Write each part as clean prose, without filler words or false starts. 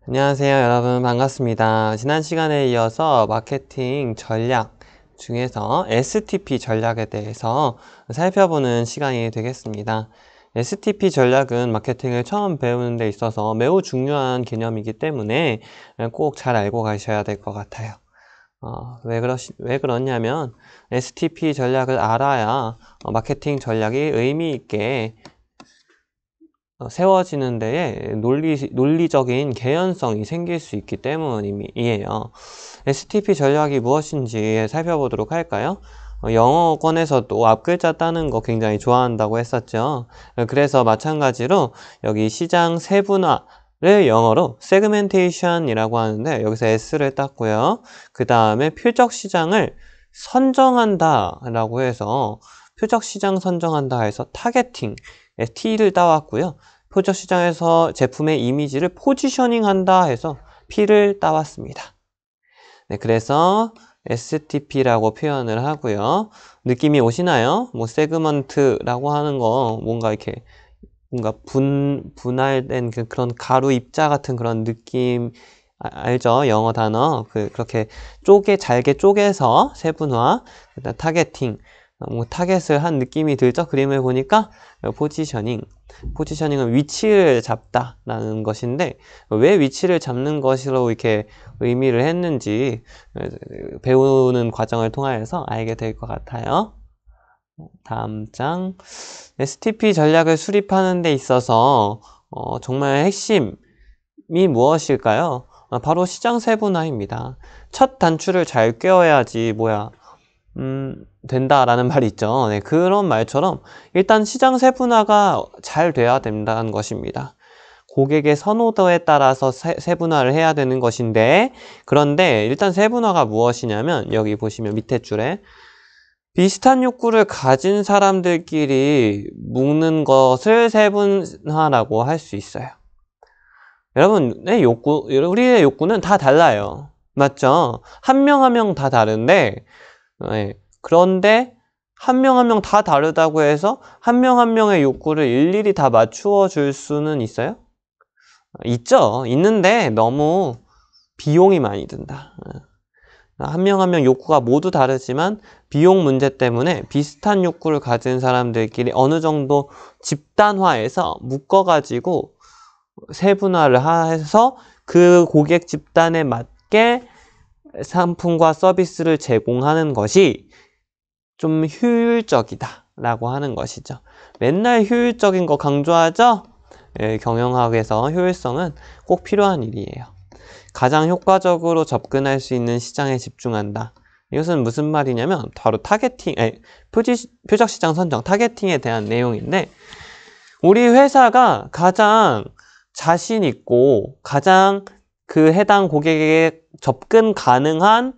안녕하세요, 여러분. 반갑습니다. 지난 시간에 이어서 마케팅 전략 중에서 STP 전략에 대해서 살펴보는 시간이 되겠습니다. STP 전략은 마케팅을 처음 배우는 데 있어서 매우 중요한 개념이기 때문에 꼭 잘 알고 가셔야 될 것 같아요. 왜 그러냐면 STP 전략을 알아야 마케팅 전략이 의미 있게 세워지는 데에 논리적인 개연성이 생길 수 있기 때문이에요. STP 전략이 무엇인지 살펴보도록 할까요? 영어권에서도 앞글자 따는 거 굉장히 좋아한다고 했었죠. 그래서 마찬가지로 여기 시장 세분화를 영어로 세그멘테이션이라고 하는데 여기서 S를 땄고요. 그 다음에 표적 시장을 선정한다 라고 해서 표적 시장 선정한다 해서 타겟팅 T를 따왔고요. 표적 시장에서 제품의 이미지를 포지셔닝 한다 해서 P를 따왔습니다. 네, 그래서 STP라고 표현을 하고요. 느낌이 오시나요? 뭐 세그먼트라고 하는 거 뭔가 이렇게 뭔가 분할된 그런 가루 입자 같은 그런 느낌 알죠? 영어 단어 그렇게 잘게 쪼개서 세분화, 그다음 타겟팅, 타겟을 한 느낌이 들죠? 그림을 보니까 포지셔닝은 위치를 잡다라는 것인데 왜 위치를 잡는 것으로 이렇게 의미를 했는지 배우는 과정을 통하여서 알게 될 것 같아요. 다음 장. STP 전략을 수립하는 데 있어서 정말 핵심이 무엇일까요? 바로 시장 세분화입니다. 첫 단추를 잘 꿰어야지 된다라는 말이 있죠. 네, 그런 말처럼 일단 시장 세분화가 잘 돼야 된다는 것입니다. 고객의 선호도에 따라서 세분화를 해야 되는 것인데, 그런데 일단 세분화가 무엇이냐면 여기 보시면 밑에 줄에 비슷한 욕구를 가진 사람들끼리 묶는 것을 세분화라고 할 수 있어요. 여러분의 우리의 욕구는 다 달라요. 맞죠? 한 명 한 명 다 다른데, 네. 그런데 한 명 한 명 다 다르다고 해서 한 명 한 명의 욕구를 일일이 다 맞추어 줄 수는 있어요? 있죠. 있는데 너무 비용이 많이 든다. 한 명 한 명 욕구가 모두 다르지만 비용 문제 때문에 비슷한 욕구를 가진 사람들끼리 어느 정도 집단화해서 묶어가지고 세분화를 해서 그 고객 집단에 맞게 상품과 서비스를 제공하는 것이 좀 효율적이다 라고 하는 것이죠. 맨날 효율적인 거 강조하죠? 예, 경영학에서 효율성은 꼭 필요한 일이에요. 가장 효과적으로 접근할 수 있는 시장에 집중한다. 이것은 무슨 말이냐면 바로 표적 시장 선정, 타겟팅에 대한 내용인데 우리 회사가 가장 자신 있고 가장 그 해당 고객에게 접근 가능한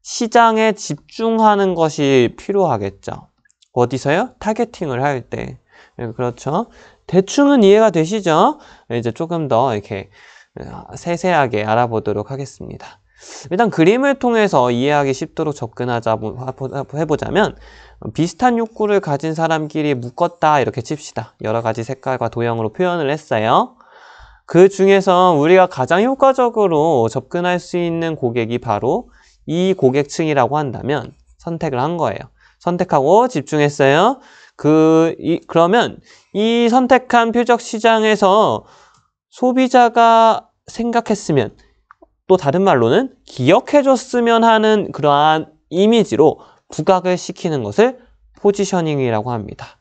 시장에 집중하는 것이 필요하겠죠. 어디서요? 타겟팅을 할 때. 그렇죠. 대충은 이해가 되시죠? 이제 조금 더 이렇게 세세하게 알아보도록 하겠습니다. 일단 그림을 통해서 이해하기 쉽도록 해보자면 비슷한 욕구를 가진 사람끼리 묶었다 이렇게 칩시다. 여러 가지 색깔과 도형으로 표현을 했어요. 그 중에서 우리가 가장 효과적으로 접근할 수 있는 고객이 바로 이 고객층이라고 한다면 선택을 한 거예요. 선택하고 집중했어요. 그러면 이 선택한 표적 시장에서 소비자가 생각했으면 또 다른 말로는 기억해줬으면 하는 그러한 이미지로 부각을 시키는 것을 포지셔닝이라고 합니다.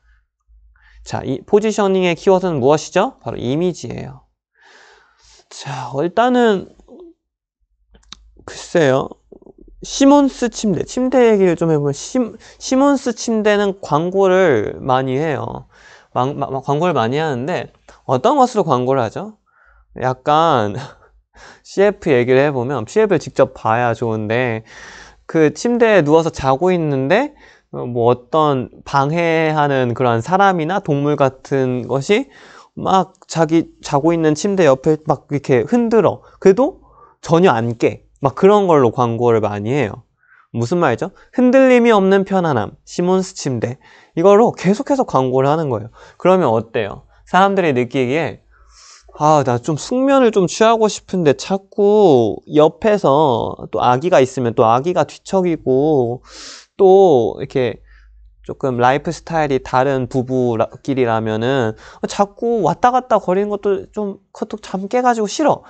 자, 이 포지셔닝의 키워드는 무엇이죠? 바로 이미지예요. 자, 일단은 글쎄요. 시몬스 침대 얘기를 좀 해보면 시몬스 침대는 광고를 많이 해요. 광고를 많이 하는데 어떤 것으로 광고를 하죠? 약간 CF 얘기를 해보면 CF를 직접 봐야 좋은데 그 침대에 누워서 자고 있는데 뭐 어떤 방해하는 그런 사람이나 동물 같은 것이 막 자기 자고 있는 침대 옆에 막 이렇게 흔들어. 그래도 전혀 안 깨. 막 그런 걸로 광고를 많이 해요. 무슨 말이죠? 흔들림이 없는 편안함, 시몬스 침대. 이걸로 계속해서 광고를 하는 거예요. 그러면 어때요? 사람들이 느끼기에 아, 나 좀 숙면을 좀 취하고 싶은데 자꾸 옆에서 또 아기가 있으면 또 아기가 뒤척이고 또 이렇게 조금 라이프 스타일이 다른 부부끼리라면은 자꾸 왔다 갔다 거리는 것도 좀 그것도 잠 깨가지고 싫어.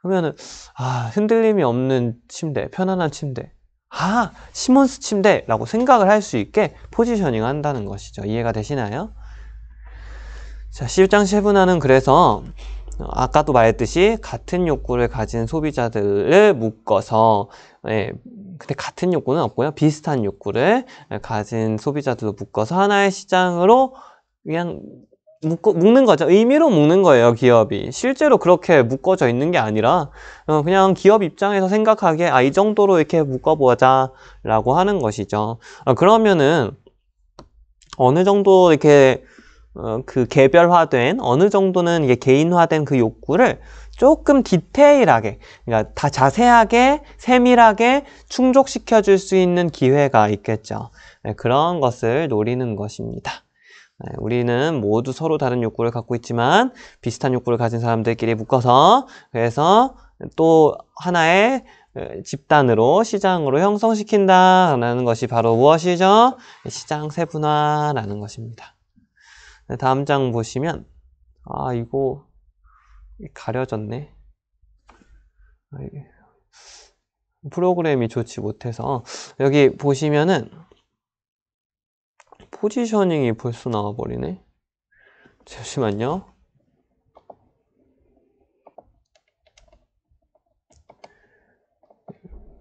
그러면은 흔들림이 없는 침대, 편안한 침대, 시몬스 침대라고 생각을 할 수 있게 포지셔닝 한다는 것이죠. 이해가 되시나요? 자, 시장 세분화는 그래서 아까도 말했듯이 같은 욕구를 가진 소비자들을 묶어서, 근데 같은 욕구는 없고요. 비슷한 욕구를 가진 소비자들로 묶어서 하나의 시장으로 그냥 묶는 거죠. 의미로 묶는 거예요, 기업이. 실제로 그렇게 묶어져 있는 게 아니라 그냥 기업 입장에서 생각하기에 이 정도로 이렇게 묶어보자 라고 하는 것이죠. 그러면은 어느 정도 이렇게 그 개별화된 어느 정도는 이게 개인화된 그 욕구를 조금 디테일하게, 그러니까 다 자세하게 세밀하게 충족시켜 줄 수 있는 기회가 있겠죠. 그런 것을 노리는 것입니다. 우리는 모두 서로 다른 욕구를 갖고 있지만 비슷한 욕구를 가진 사람들끼리 묶어서 그래서 또 하나의 집단으로 시장으로 형성시킨다라는 것이 바로 무엇이죠? 시장 세분화라는 것입니다. 다음 장 보시면 이거 가려졌네. 프로그램이 좋지 못해서 여기 보시면은 포지셔닝이 벌써 나와버리네. 잠시만요.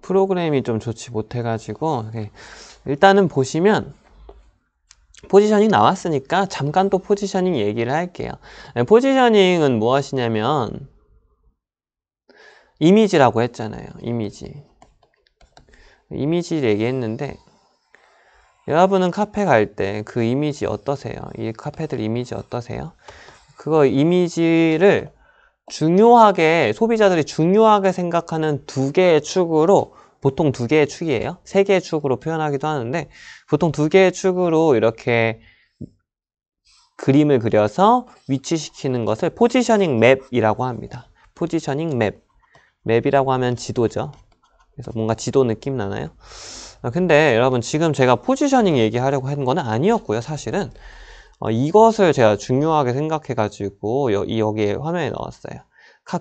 프로그램이 좀 좋지 못해가지고 일단은 보시면 포지셔닝 나왔으니까 잠깐 또 포지셔닝 얘기를 할게요. 포지셔닝은 무엇이냐면 이미지라고 했잖아요. 이미지 얘기했는데 여러분은 카페 갈 때 그 이미지 어떠세요? 이 카페들 이미지 어떠세요? 그거 이미지를 중요하게 소비자들이 중요하게 생각하는 두 개의 축으로 보통 두 개의 축이에요. 세 개의 축으로 표현하기도 하는데 보통 두 개의 축으로 이렇게 그림을 그려서 위치시키는 것을 포지셔닝 맵이라고 합니다. 포지셔닝 맵이라고 하면 지도죠. 그래서 뭔가 지도 느낌 나나요? 근데 여러분 지금 제가 포지셔닝 얘기하려고 한 건 아니었고요. 사실은 이것을 제가 중요하게 생각해가지고 여기에 화면에 넣었어요.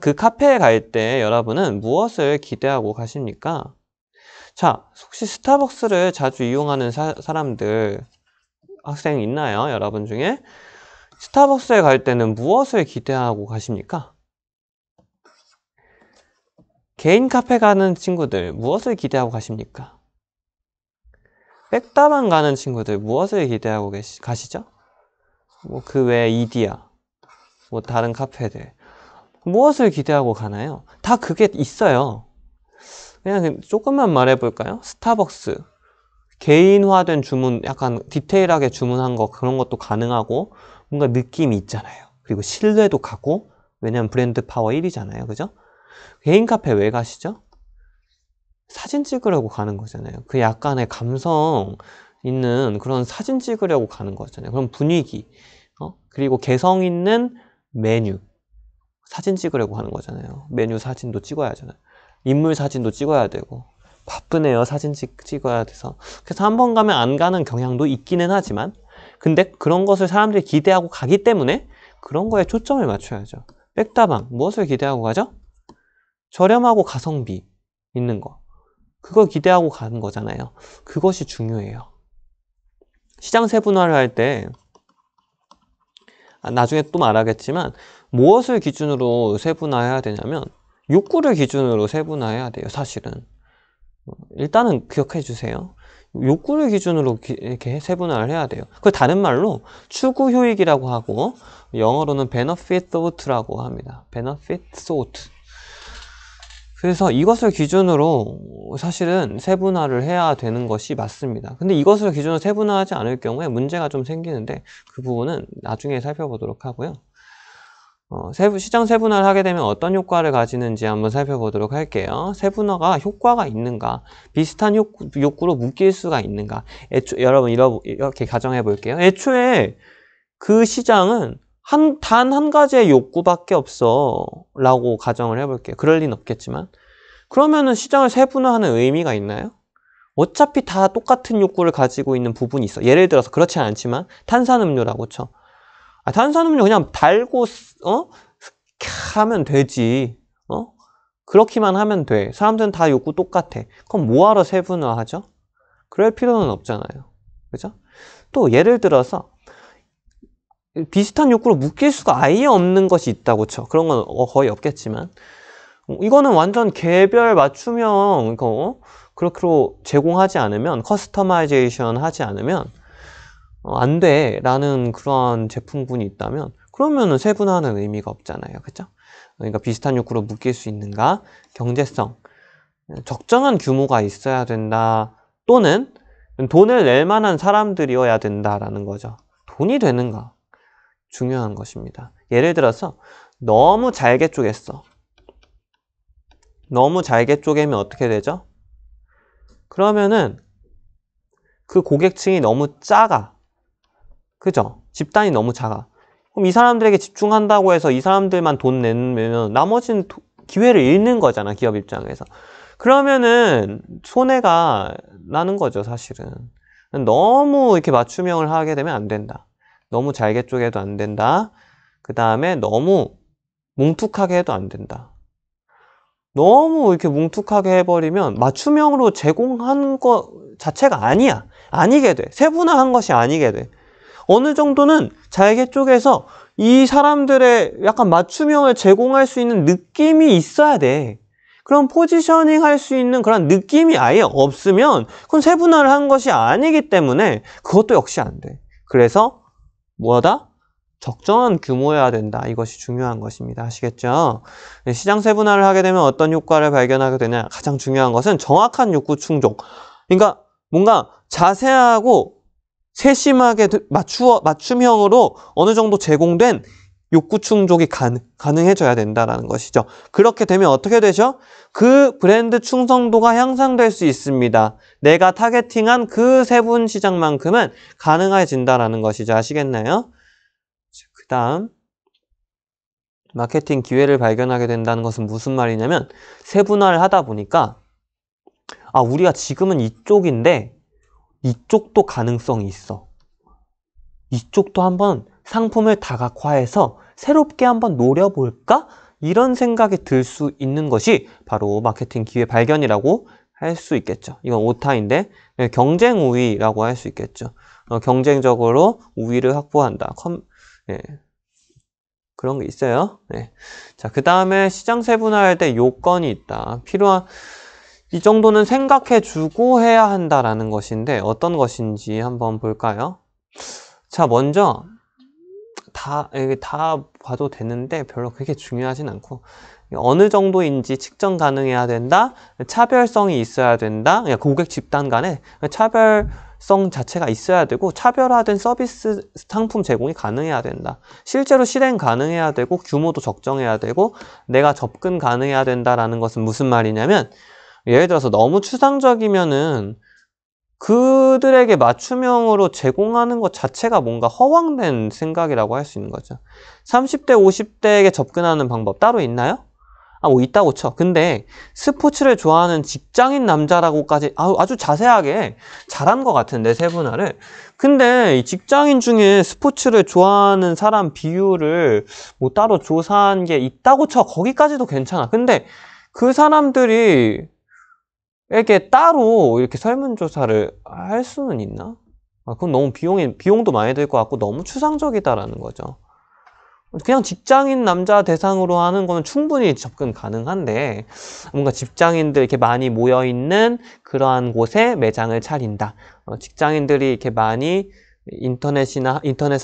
그 카페에 갈 때 여러분은 무엇을 기대하고 가십니까? 자, 혹시 스타벅스를 자주 이용하는 사람들, 학생 있나요? 여러분 중에? 스타벅스에 갈 때는 무엇을 기대하고 가십니까? 개인 카페 가는 친구들 무엇을 기대하고 가십니까? 백다방 가는 친구들 무엇을 기대하고 가시죠? 뭐 그 외에 이디야, 뭐 다른 카페들 무엇을 기대하고 가나요? 다 그게 있어요. 그냥 조금만 말해볼까요? 스타벅스 개인화된 주문, 약간 디테일하게 주문한 거 그런 것도 가능하고 뭔가 느낌이 있잖아요. 그리고 신뢰도 가고 왜냐면 브랜드 파워 1이잖아요. 그죠? 개인 카페 왜 가시죠? 사진 찍으려고 가는 거잖아요. 그 약간의 감성 있는 그런 사진 찍으려고 가는 거잖아요. 그런 분위기, 그리고 개성 있는 메뉴 사진 찍으려고 하는 거잖아요. 메뉴 사진도 찍어야 하잖아요. 인물 사진도 찍어야 되고 바쁘네요. 사진 찍어야 돼서. 그래서 한 번 가면 안 가는 경향도 있기는 하지만 근데 그런 것을 사람들이 기대하고 가기 때문에 그런 거에 초점을 맞춰야죠. 백다방 무엇을 기대하고 가죠? 저렴하고 가성비 있는 거 그걸 기대하고 가는 거잖아요. 그것이 중요해요. 시장 세분화를 할 때 나중에 또 말하겠지만 무엇을 기준으로 세분화해야 되냐면 욕구를 기준으로 세분화해야 돼요. 사실은 일단은 기억해 주세요. 욕구를 기준으로 이렇게 세분화를 해야 돼요. 그 다른 말로 추구 효익이라고 하고 영어로는 benefit thought라고 합니다. benefit thought. 그래서 이것을 기준으로 사실은 세분화를 해야 되는 것이 맞습니다. 근데 이것을 기준으로 세분화하지 않을 경우에 문제가 좀 생기는데 그 부분은 나중에 살펴보도록 하고요. 시장 세분화를 하게 되면 어떤 효과를 가지는지 한번 살펴보도록 할게요. 세분화가 효과가 있는가, 비슷한 욕구로 묶일 수가 있는가. 여러분 이렇게 가정해 볼게요. 애초에 그 시장은 단 한 가지의 욕구밖에 없어 라고 가정을 해볼게요. 그럴 리는 없겠지만. 그러면은 시장을 세분화하는 의미가 있나요? 어차피 다 똑같은 욕구를 가지고 있는 부분이 있어. 예를 들어서 그렇지 않지만 탄산음료라고 쳐. 탄산음료 그냥 달고 하면 되지. 그렇기만 하면 돼. 사람들은 다 욕구 똑같아. 그럼 뭐하러 세분화하죠? 그럴 필요는 없잖아요. 그죠? 또 예를 들어서 비슷한 욕구로 묶일 수가 아예 없는 것이 있다고 쳐. 그런 건 거의 없겠지만 이거는 완전 개별 맞춤형 그렇게 제공하지 않으면 커스터마이제이션 하지 않으면 안 돼 라는 그런 제품군이 있다면 그러면은 세분화하는 의미가 없잖아요. 그죠? 그러니까 비슷한 욕구로 묶일 수 있는가? 경제성, 적정한 규모가 있어야 된다. 또는 돈을 낼 만한 사람들이어야 된다라는 거죠. 돈이 되는가? 중요한 것입니다. 예를 들어서 너무 잘게 쪼갰어. 너무 잘게 쪼개면 어떻게 되죠? 그러면은 그 고객층이 너무 작아. 그죠? 집단이 너무 작아. 그럼 이 사람들에게 집중한다고 해서 이 사람들만 돈 내면 나머지는 기회를 잃는 거잖아, 기업 입장에서. 그러면은 손해가 나는 거죠, 사실은. 너무 이렇게 맞춤형을 하게 되면 안 된다. 너무 잘게 쪼개도 안 된다. 그 다음에 너무 뭉툭하게 해도 안 된다. 너무 이렇게 뭉툭하게 해버리면 맞춤형으로 제공한 거 자체가 아니야. 아니게 돼. 세분화한 것이 아니게 돼. 어느 정도는 잘게 쪼개서 이 사람들의 약간 맞춤형을 제공할 수 있는 느낌이 있어야 돼. 그럼 포지셔닝 할 수 있는 그런 느낌이 아예 없으면 그건 세분화를 한 것이 아니기 때문에 그것도 역시 안 돼. 그래서 뭐다? 적정한 규모여야 된다. 이것이 중요한 것입니다. 아시겠죠? 시장 세분화를 하게 되면 어떤 효과를 발견하게 되냐? 가장 중요한 것은 정확한 욕구 충족. 그러니까 뭔가 자세하고 세심하게 맞춤형으로 어느 정도 제공된 욕구 충족이 가능해져야 된다는 것이죠. 그렇게 되면 어떻게 되죠? 그 브랜드 충성도가 향상될 수 있습니다. 내가 타겟팅한 그 세분 시장만큼은 가능해진다는 것이죠. 아시겠나요? 그 다음 마케팅 기회를 발견하게 된다는 것은 무슨 말이냐면 세분화를 하다 보니까 우리가 지금은 이쪽인데 이쪽도 가능성이 있어. 이쪽도 한번 상품을 다각화해서 새롭게 한번 노려볼까? 이런 생각이 들 수 있는 것이 바로 마케팅 기회 발견이라고 할 수 있겠죠. 이건 오타인데 경쟁 우위라고 할 수 있겠죠. 경쟁적으로 우위를 확보한다. 그런 게 있어요. 네. 자, 그 다음에 시장 세분화할 때 요건이 있다. 이 정도는 생각해주고 해야 한다라는 것인데 어떤 것인지 한번 볼까요? 자, 먼저 다 봐도 되는데 별로 그렇게 중요하진 않고 어느 정도인지 측정 가능해야 된다. 차별성이 있어야 된다. 그냥 고객 집단 간에 차별성 자체가 있어야 되고 차별화된 서비스 상품 제공이 가능해야 된다. 실제로 실행 가능해야 되고 규모도 적정해야 되고 내가 접근 가능해야 된다라는 것은 무슨 말이냐면 예를 들어서 너무 추상적이면은 그들에게 맞춤형으로 제공하는 것 자체가 뭔가 허황된 생각이라고 할 수 있는 거죠. 30대, 50대에게 접근하는 방법 따로 있나요? 뭐 있다고 쳐. 근데 스포츠를 좋아하는 직장인 남자라고까지 아주 자세하게 잘한 것 같은데 세분화를. 근데 이 직장인 중에 스포츠를 좋아하는 사람 비율을 뭐 따로 조사한 게 있다고 쳐. 거기까지도 괜찮아. 근데 그 사람들이 에게 따로 이렇게 설문조사를 할 수는 있나? 그건 너무 비용도 많이 들 것 같고 너무 추상적이다라는 거죠. 그냥 직장인 남자 대상으로 하는 거는 충분히 접근 가능한데 뭔가 직장인들 이렇게 많이 모여있는 그러한 곳에 매장을 차린다. 직장인들이 이렇게 많이 인터넷을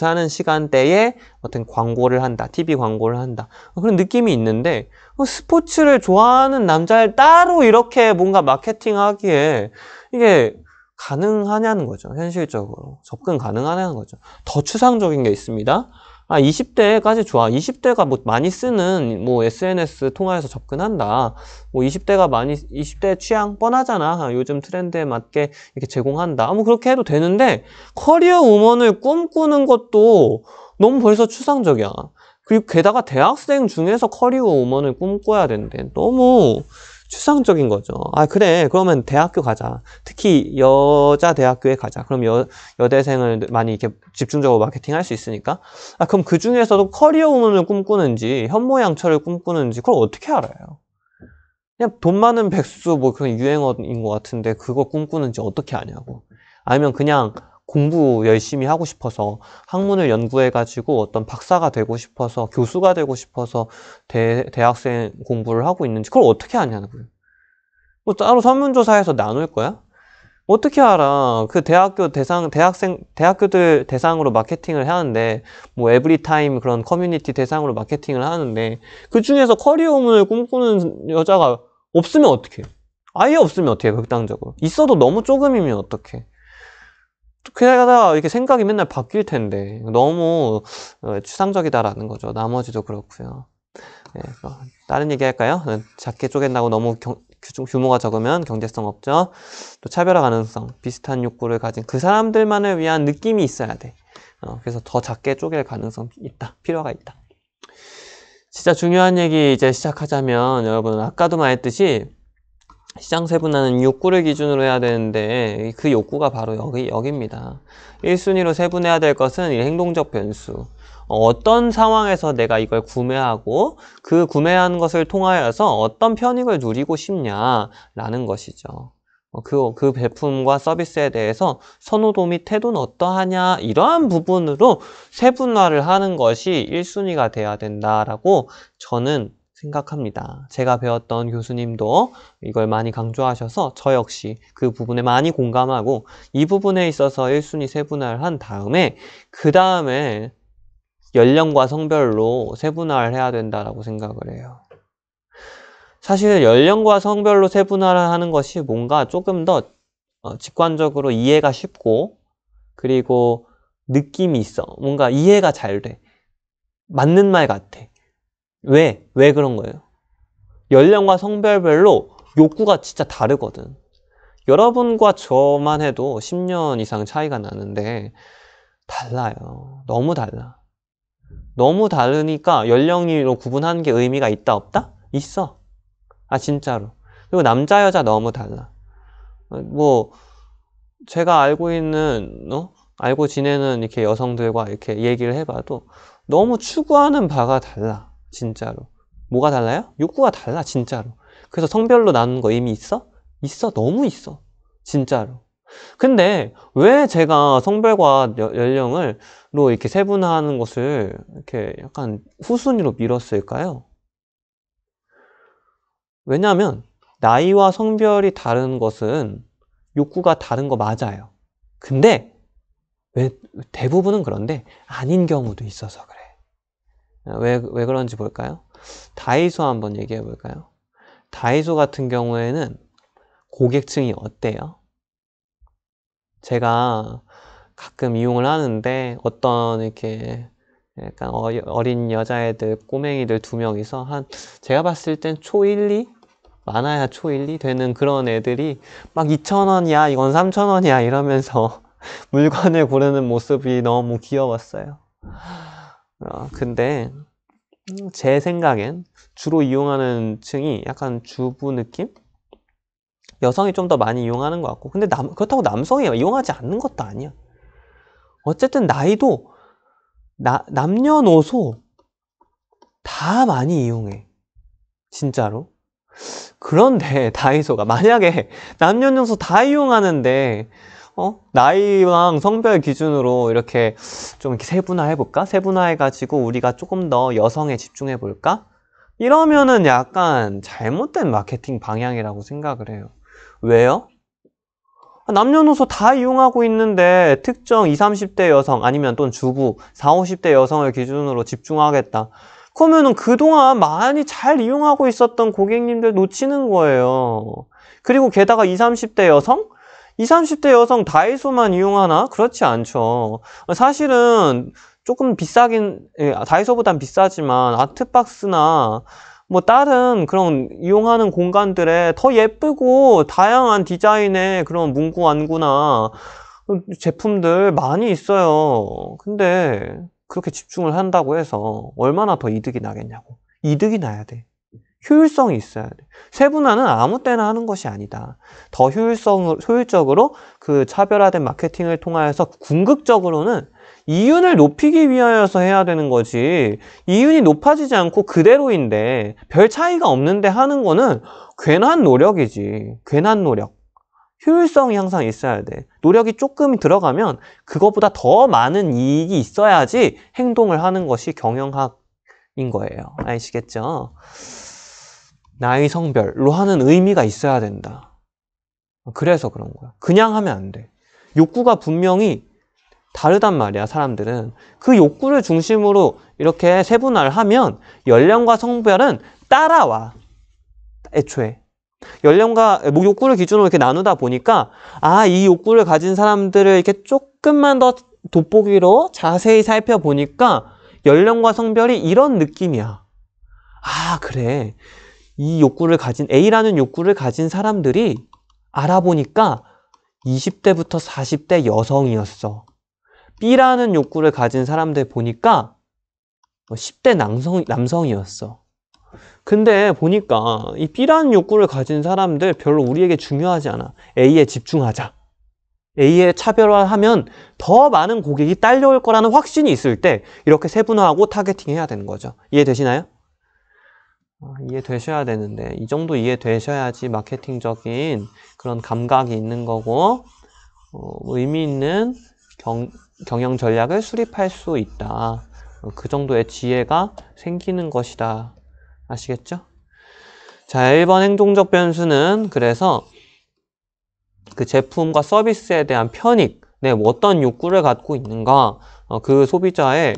하는 시간대에 어떤 광고를 한다. TV 광고를 한다. 그런 느낌이 있는데 스포츠를 좋아하는 남자를 따로 이렇게 뭔가 마케팅하기에 이게 가능하냐는 거죠. 현실적으로. 접근 가능하냐는 거죠. 더 추상적인 게 있습니다. 20대까지 좋아. 20대가 뭐 많이 쓰는 뭐 SNS 통해서 접근한다. 뭐 20대 취향 뻔하잖아. 요즘 트렌드에 맞게 이렇게 제공한다. 뭐 그렇게 해도 되는데 커리어 우먼을 꿈꾸는 것도 너무 벌써 추상적이야. 그리고 게다가 대학생 중에서 커리어 우먼을 꿈꿔야 된대. 너무 추상적인 거죠. 아, 그래. 그러면 대학교 가자. 특히 여자 대학교에 가자. 그럼 여대생을 많이 이렇게 집중적으로 마케팅 할 수 있으니까. 아, 그럼 그 중에서도 커리어 우먼을 꿈꾸는지, 현모양처를 꿈꾸는지, 그걸 어떻게 알아요? 그냥 돈 많은 백수 뭐 그런 유행어인 것 같은데 그거 꿈꾸는지 어떻게 아냐고. 아니면 그냥 공부 열심히 하고 싶어서 학문을 연구해가지고 어떤 박사가 되고 싶어서 교수가 되고 싶어서 대학생 공부를 하고 있는지 그걸 어떻게 아냐고요. 뭐 따로 설문조사해서 나눌 거야? 어떻게 알아? 그 대학교들 대상으로 마케팅을 하는데, 뭐, 에브리타임 그런 커뮤니티 대상으로 마케팅을 하는데, 그 중에서 커리어우먼을 꿈꾸는 여자가 없으면 어떡해? 아예 없으면 어떡해, 극단적으로. 있어도 너무 조금이면 어떡해? 게다가 이렇게 생각이 맨날 바뀔 텐데, 너무 추상적이다라는 거죠. 나머지도 그렇고요. 네, 다른 얘기 할까요? 작게 쪼갠다고 너무 규모가 적으면 경제성 없죠. 또 차별화 가능성, 비슷한 욕구를 가진 그 사람들만을 위한 느낌이 있어야 돼. 그래서 더 작게 쪼갤 가능성이 있다. 필요가 있다. 진짜 중요한 얘기 이제 시작하자면 여러분 아까도 말했듯이 시장 세분화는 욕구를 기준으로 해야 되는데 그 욕구가 바로 여기입니다. 1순위로 세분해야 될 것은 이 행동적 변수. 어떤 상황에서 내가 이걸 구매하고 그 구매하는 것을 통하여서 어떤 편익을 누리고 싶냐라는 것이죠. 그 제품과 서비스에 대해서 선호도 및 태도는 어떠하냐 이러한 부분으로 세분화를 하는 것이 1순위가 돼야 된다라고 저는 생각합니다. 제가 배웠던 교수님도 이걸 많이 강조하셔서 저 역시 그 부분에 많이 공감하고 이 부분에 있어서 1순위 세분화를 한 다음에 그 다음에 연령과 성별로 세분화를 해야 된다라고 생각을 해요. 사실 연령과 성별로 세분화를 하는 것이 뭔가 조금 더 직관적으로 이해가 쉽고 그리고 느낌이 있어. 뭔가 이해가 잘 돼. 맞는 말 같아. 왜 그런 거예요? 연령과 성별별로 욕구가 진짜 다르거든. 여러분과 저만 해도 10년 이상 차이가 나는데 달라요. 너무 달라. 너무 다르니까 연령으로 구분하는 게 의미가 있다 없다? 있어. 아 진짜로. 그리고 남자 여자 너무 달라. 뭐 제가 알고 있는 알고 지내는 이렇게 여성들과 이렇게 얘기를 해봐도 너무 추구하는 바가 달라. 진짜로. 뭐가 달라요? 욕구가 달라 진짜로. 그래서 성별로 나누는 거 의미 있어? 있어. 너무 있어. 진짜로. 근데 왜 제가 성별과 연령으로 이렇게 세분화하는 것을 이렇게 약간 후순위로 밀었을까요? 왜냐하면 나이와 성별이 다른 것은 욕구가 다른 거 맞아요. 근데 왜 대부분은 그런데 아닌 경우도 있어서 그래. 왜 그런지 볼까요? 다이소 한번 얘기해 볼까요? 다이소 같은 경우에는 고객층이 어때요? 제가 가끔 이용을 하는데 어떤 이렇게 약간 어린 여자애들, 꼬맹이들 2명이서 제가 봤을 땐 초1, 2? 많아야 초1, 2 되는 그런 애들이 막 2,000원이야, 이건 3,000원이야 이러면서 물건을 고르는 모습이 너무 귀여웠어요. 근데 제 생각엔 주로 이용하는 층이 약간 주부 느낌? 여성이 좀 더 많이 이용하는 것 같고 근데 그렇다고 남성이 이용하지 않는 것도 아니야. 어쨌든 나이도 남녀노소 다 많이 이용해. 진짜로. 그런데 다이소가 만약에 남녀노소 다 이용하는데 나이랑 성별 기준으로 이렇게 좀 이렇게 세분화해볼까? 세분화해가지고 우리가 조금 더 여성에 집중해볼까? 이러면은 약간 잘못된 마케팅 방향이라고 생각을 해요. 왜요? 남녀노소 다 이용하고 있는데 특정 20, 30대 여성 아니면 또 주부 40, 50대 여성을 기준으로 집중하겠다. 그러면은 그동안 많이 잘 이용하고 있었던 고객님들 놓치는 거예요. 그리고 게다가 20, 30대 여성? 20, 30대 여성 다이소만 이용하나? 그렇지 않죠. 사실은 조금 비싸긴, 다이소보단 비싸지만 아트박스나 뭐 다른 그런 이용하는 공간들에 더 예쁘고 다양한 디자인의 그런 문구 완구나 제품들 많이 있어요. 근데 그렇게 집중을 한다고 해서 얼마나 더 이득이 나겠냐고. 이득이 나야 돼. 효율성이 있어야 돼. 세분화는 아무 때나 하는 것이 아니다. 더 효율적으로 그 차별화된 마케팅을 통하여서 궁극적으로는 이윤을 높이기 위하여서 해야 되는 거지. 이윤이 높아지지 않고 그대로인데 별 차이가 없는데 하는 거는 괜한 노력이지. 괜한 노력. 효율성이 항상 있어야 돼. 노력이 조금 들어가면 그것보다 더 많은 이익이 있어야지 행동을 하는 것이 경영학인 거예요. 아시겠죠? 나이, 성별로 하는 의미가 있어야 된다. 그래서 그런 거야. 그냥 하면 안 돼. 욕구가 분명히 다르단 말이야, 사람들은. 그 욕구를 중심으로 이렇게 세분화를 하면 연령과 성별은 따라와. 애초에. 연령과 욕구를 기준으로 이렇게 나누다 보니까 이 욕구를 가진 사람들을 이렇게 조금만 더 돋보기로 자세히 살펴보니까 연령과 성별이 이런 느낌이야. 그래. 이 욕구를 가진 A라는 욕구를 가진 사람들이 알아보니까 20대부터 40대 여성이었어. B라는 욕구를 가진 사람들 보니까 10대 남성이었어. 근데 보니까 이 B라는 욕구를 가진 사람들 별로 우리에게 중요하지 않아. A에 집중하자. A에 차별화하면 더 많은 고객이 딸려올 거라는 확신이 있을 때 이렇게 세분화하고 타겟팅해야 되는 거죠. 이해되시나요? 이해되셔야 되는데 이 정도 이해되셔야지 마케팅적인 그런 감각이 있는 거고 의미 있는 경영 전략을 수립할 수 있다. 그 정도의 지혜가 생기는 것이다. 아시겠죠? 자, 1번 행동적 변수는 그래서 그 제품과 서비스에 대한 편익, 어떤 욕구를 갖고 있는가, 그 소비자의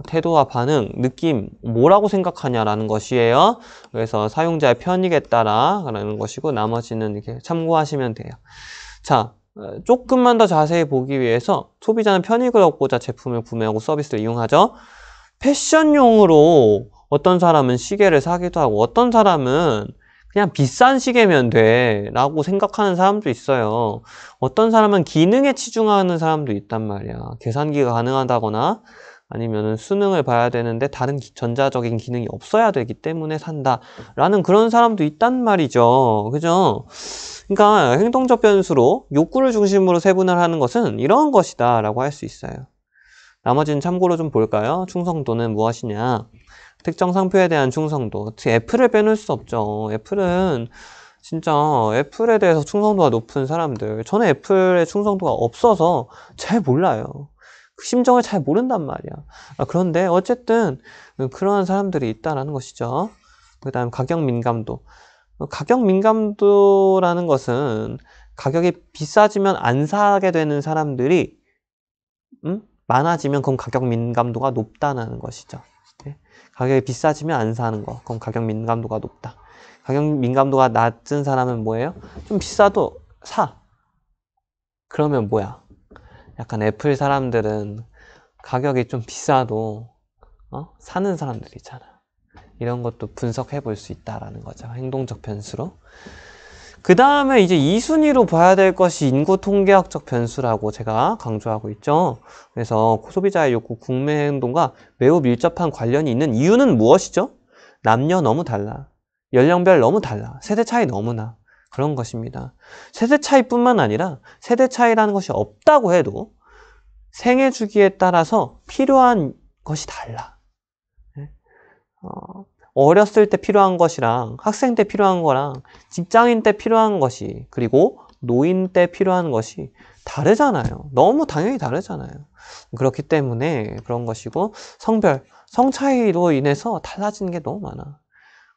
태도와 반응, 느낌, 뭐라고 생각하냐라는 것이에요. 그래서 사용자의 편익에 따라 라는 것이고 나머지는 이렇게 참고하시면 돼요. 자, 조금만 더 자세히 보기 위해서 소비자는 편익을 얻고자 제품을 구매하고 서비스를 이용하죠. 패션용으로 어떤 사람은 시계를 사기도 하고 어떤 사람은 그냥 비싼 시계면 돼 라고 생각하는 사람도 있어요. 어떤 사람은 기능에 치중하는 사람도 있단 말이야. 계산기가 가능하다거나 아니면 수능을 봐야 되는데 다른 전자적인 기능이 없어야 되기 때문에 산다 라는 그런 사람도 있단 말이죠. 그죠? 그러니까 행동적 변수로 욕구를 중심으로 세분화를 하는 것은 이런 것이다 라고 할 수 있어요. 나머지는 참고로 좀 볼까요? 충성도는 무엇이냐? 특정 상표에 대한 충성도. 애플을 빼놓을 수 없죠. 애플은 진짜 애플에 대해서 충성도가 높은 사람들. 저는 애플의 충성도가 없어서 잘 몰라요. 그 심정을 잘 모른단 말이야. 그런데 어쨌든 그러한 사람들이 있다는 것이죠. 그 다음 가격 민감도. 가격 민감도라는 것은 가격이 비싸지면 안 사게 되는 사람들이 많아지면 그건 가격 민감도가 높다는 것이죠. 가격이 비싸지면 안 사는 거. 그럼 가격 민감도가 높다. 가격 민감도가 낮은 사람은 뭐예요? 좀 비싸도 사. 그러면 뭐야? 약간 애플 사람들은 가격이 좀 비싸도 사는 사람들이잖아. 이런 것도 분석해 볼 수 있다라는 거죠. 행동적 변수로. 그 다음에 이제 2순위로 봐야 될 것이 인구 통계학적 변수라고 제가 강조하고 있죠. 그래서 소비자의 욕구, 구매 행동과 매우 밀접한 관련이 있는 이유는 무엇이죠? 남녀 너무 달라. 연령별 너무 달라. 세대 차이 너무나. 그런 것입니다. 세대 차이뿐만 아니라 세대 차이라는 것이 없다고 해도 생애 주기에 따라서 필요한 것이 달라. 어렸을 때 필요한 것이랑 학생 때 필요한 거랑 직장인 때 필요한 것이 그리고 노인 때 필요한 것이 다르잖아요. 너무 당연히 다르잖아요. 그렇기 때문에 그런 것이고 성별, 성 차이로 인해서 달라지는 게 너무 많아.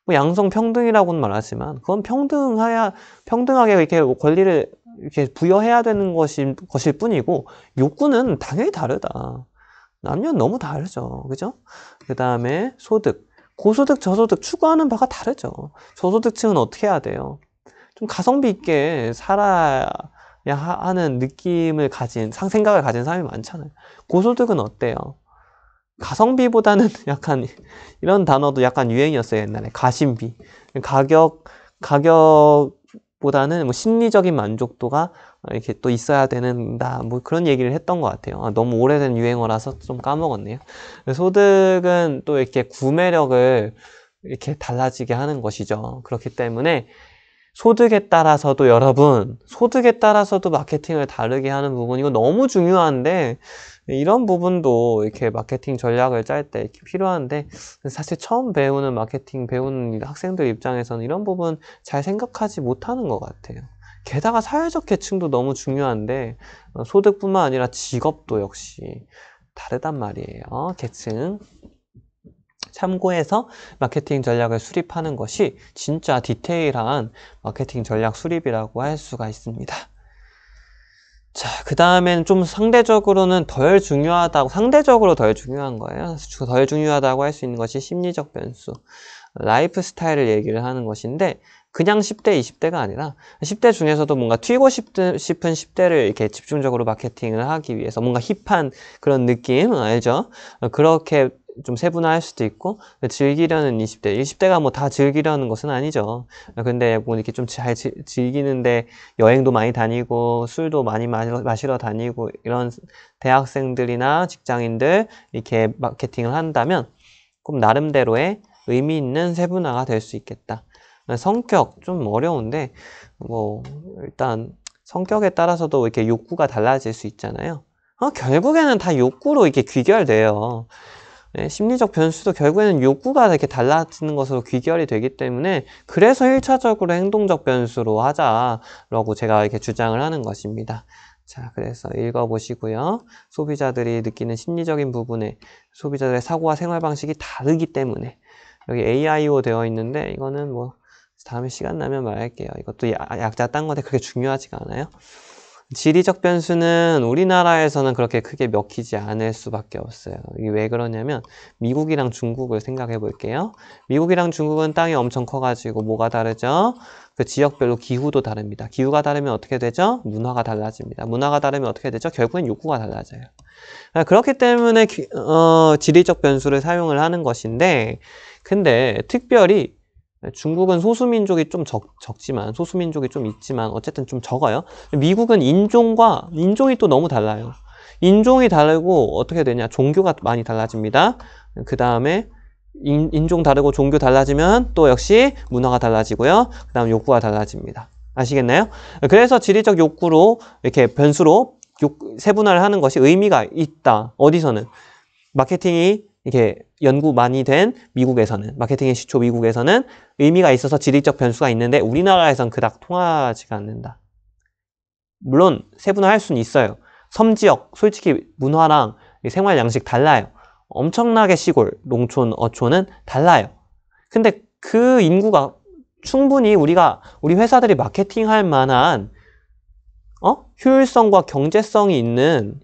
뭐 양성 평등이라고는 말하지만 그건 평등하게 이렇게 권리를 이렇게 부여해야 되는 것일 뿐이고 욕구는 당연히 다르다. 남녀는 너무 다르죠. 그죠? 그 다음에 소득. 고소득, 저소득 추구하는 바가 다르죠. 저소득층은 어떻게 해야 돼요? 좀 가성비 있게 살아야 하는 느낌을 가진, 생각을 가진 사람이 많잖아요. 고소득은 어때요? 가성비보다는 약간, 이런 단어도 약간 유행이었어요, 옛날에. 가심비. 가격을 보다는 뭐 심리적인 만족도가 이렇게 또 있어야 된다. 뭐 그런 얘기를 했던 것 같아요. 너무 오래된 유행어라서 좀 까먹었네요. 소득은 또 이렇게 구매력을 이렇게 달라지게 하는 것이죠. 그렇기 때문에 소득에 따라서도 여러분, 소득에 따라서도 마케팅을 다르게 하는 부분, 이거 너무 중요한데, 이런 부분도 이렇게 마케팅 전략을 짤 때 이렇게 필요한데, 사실 처음 배우는 마케팅 배우는 학생들 입장에서는 이런 부분 잘 생각하지 못하는 것 같아요. 게다가 사회적 계층도 너무 중요한데, 소득뿐만 아니라 직업도 역시 다르단 말이에요. 계층. 참고해서 마케팅 전략을 수립하는 것이 진짜 디테일한 마케팅 전략 수립이라고 할 수가 있습니다. 자, 그 다음엔 좀 상대적으로는 상대적으로 덜 중요한 거예요. 덜 중요하다고 할 수 있는 것이 심리적 변수. 라이프 스타일을 얘기를 하는 것인데, 그냥 10대, 20대가 아니라 10대 중에서도 뭔가 튀고 싶은 10대를 이렇게 집중적으로 마케팅을 하기 위해서 뭔가 힙한 그런 느낌, 알죠? 그렇게 좀 세분화할 수도 있고, 즐기려는 20대가 뭐 다 즐기려는 것은 아니죠. 근데 뭐 이렇게 좀 잘 즐기는데 여행도 많이 다니고 술도 많이 마시러 다니고 이런 대학생들이나 직장인들 이렇게 마케팅을 한다면 좀 나름대로의 의미 있는 세분화가 될 수 있겠다. 성격 좀 어려운데 뭐 일단 성격에 따라서도 이렇게 욕구가 달라질 수 있잖아요. 결국에는 다 욕구로 이렇게 귀결돼요. 네, 심리적 변수도 결국에는 욕구가 이렇게 달라지는 것으로 귀결이 되기 때문에 그래서 1차적으로 행동적 변수로 하자라고 제가 이렇게 주장을 하는 것입니다. 자, 그래서 읽어보시고요. 소비자들이 느끼는 심리적인 부분에 소비자들의 사고와 생활 방식이 다르기 때문에 여기 AIO 되어 있는데 이거는 뭐 다음에 시간 나면 말할게요. 이것도 약자 딴 건데 그렇게 중요하지가 않아요. 지리적 변수는 우리나라에서는 그렇게 크게 먹히지 않을 수밖에 없어요. 이게 왜 그러냐면 미국이랑 중국을 생각해 볼게요. 미국이랑 중국은 땅이 엄청 커가지고 뭐가 다르죠? 그 지역별로 기후도 다릅니다. 기후가 다르면 어떻게 되죠? 문화가 달라집니다. 문화가 다르면 어떻게 되죠? 결국엔 욕구가 달라져요. 그렇기 때문에 지리적 변수를 사용을 하는 것인데 근데 특별히 중국은 소수민족이 좀 적지만 소수민족이 좀 있지만 어쨌든 좀 적어요. 미국은 인종이 또 너무 달라요. 인종이 다르고 어떻게 되냐? 종교가 많이 달라집니다. 그 다음에 인종 다르고 종교 달라지면 또 역시 문화가 달라지고요. 그 다음 욕구가 달라집니다. 아시겠나요? 그래서 지리적 욕구로 이렇게 변수로 세분화를 하는 것이 의미가 있다. 어디서는? 마케팅이 이렇게 연구 많이 된 미국에서는, 마케팅의 시초 미국에서는 의미가 있어서 지리적 변수가 있는데 우리나라에선 그닥 통하지가 않는다. 물론 세분화할 수는 있어요. 섬지역, 솔직히 문화랑 생활 양식 달라요. 엄청나게 시골, 농촌, 어촌은 달라요. 근데 그 인구가 충분히 우리 회사들이 마케팅할 만한 효율성과 경제성이 있는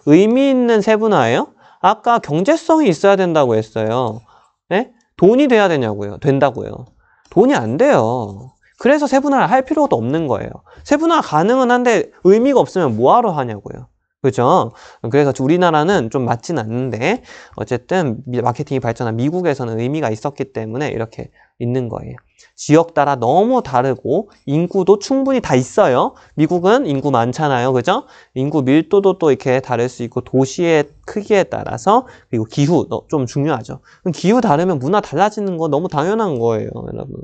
의미 있는 세분화예요? 아까 경제성이 있어야 된다고 했어요. 네? 돈이 돼야 된다고요. 돈이 안 돼요. 그래서 세분화를 할 필요도 없는 거예요. 세분화 가능은 한데 의미가 없으면 뭐하러 하냐고요. 그죠? 그래서 우리나라는 좀 맞진 않는데 어쨌든 마케팅이 발전한 미국에서는 의미가 있었기 때문에 이렇게 있는 거예요. 지역 따라 너무 다르고 인구도 충분히 다 있어요. 미국은 인구 많잖아요. 그죠? 인구 밀도도 또 이렇게 다를 수 있고 도시의 크기에 따라서 그리고 기후 좀 중요하죠. 기후 다르면 문화 달라지는 거 너무 당연한 거예요, 여러분.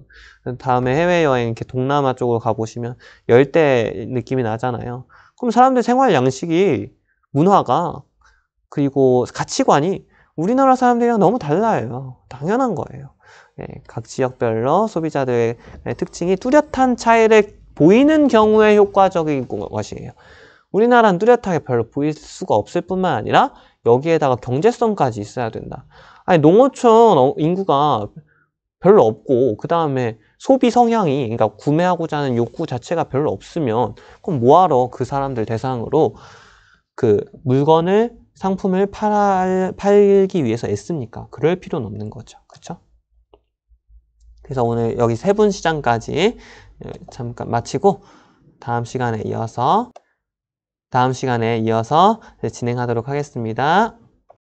다음에 해외여행 이렇게 동남아 쪽으로 가보시면 열대 느낌이 나잖아요. 그럼 사람들 생활 양식이 문화가 그리고 가치관이 우리나라 사람들이랑 너무 달라요. 당연한 거예요. 네, 각 지역별로 소비자들의 특징이 뚜렷한 차이를 보이는 경우에 효과적인 것이에요. 우리나라는 뚜렷하게 별로 보일 수가 없을 뿐만 아니라 여기에다가 경제성까지 있어야 된다. 아니 농어촌 인구가 별로 없고 그 다음에 소비 성향이 그러니까 구매하고자 하는 욕구 자체가 별로 없으면 그럼 뭐하러 그 사람들 대상으로 그 상품을 팔기 위해서 애씁니까? 그럴 필요는 없는 거죠. 그렇죠? 그래서 오늘 여기 세분시장까지 잠깐 마치고 다음 시간에 이어서 진행하도록 하겠습니다.